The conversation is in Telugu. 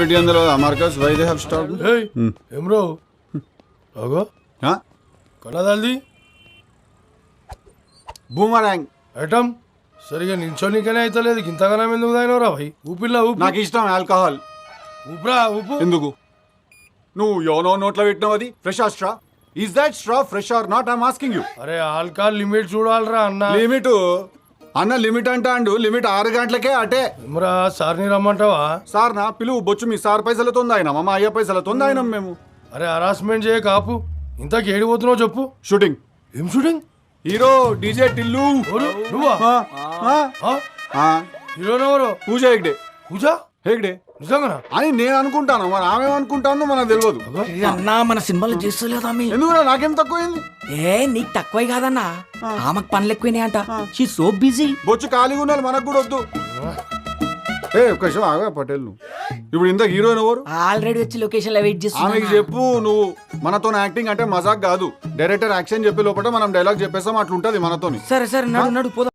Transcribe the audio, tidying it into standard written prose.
క్వాలిటీ అందులో marks why they have stock ఏం బ్రో అగో కొనదాల్ది బూమరాంగ్ ఐటమ్ సరిగా నిల్చోనికనే అయితే లేదు ఇంతగానం ఎందుకు తాగినవరా భయ్ ఊపిల్లా ఊపు నాకు ఇష్టం ఆల్కహాల్. ఊపురా ఊపు ఎందుకు నువ్వు యోనో నోట్లో పెట్టినావు? అది ఫ్రెష్ ఆ straw? Is that straw fresh are not? I'm asking you. అరే ఆల్కహాల్ లిమిట్ చూడాలరా అన్న లిమిట్ అన్న లిమిట్ అంటాండు. లిమిట్ 6 గంటలకే అటే. ఏమరా సార్ని రమ్మంటావా? సార్ నా పిలువు బొచ్చు. మీ సార్ పైసలతో ఆయన మా అయ్య పైసలతో ఆయన మేము. అరే హరాస్మెంట్ చేయ కాపు ఇంతకు ఏడిపోతున్నావు చెప్పు. షూటింగ్. ఏం షూటింగ్? Hero DJ Tillu. నువ్వా? హీరోనెవరు? పూజ హెగ్డే. పూజ హెగ్డే నిజంగా అని నేను అనుకుంటాను. మరి ఆమె అనుకుంటాను మనకు తెలియదు. అన్నా మన సినిమాలు చేస్తలేదా? ఎందుకు నాకేం తక్కువైంది? నీకు తక్కువే కాదన్నా, ఆమెకు పనులు ఎక్కువనే అంట. She so busy. బొచ్చు ఖాళీగా ఉండాలి, మనకు కూడా వద్దు. ఒక్క నిమిషం ఆగా పటేల్. నువ్వు ఇప్పుడు ఇంత హీరోయిన్ ఎవరు? ఆల్రెడీ వచ్చి లొకేషన్ లో వెయిట్ చేస్తున్నా. ఆమెకి చెప్పు నువ్వు మనతో యాక్టింగ్ అంటే మజాక్ కాదు. డైరెక్టర్ యాక్షన్ చెప్పే లోపల మనం డైలాగ్ చెప్పేస్తాం. అట్లుంటది మనతోని. సరే సరే నడు నడు పోదాం.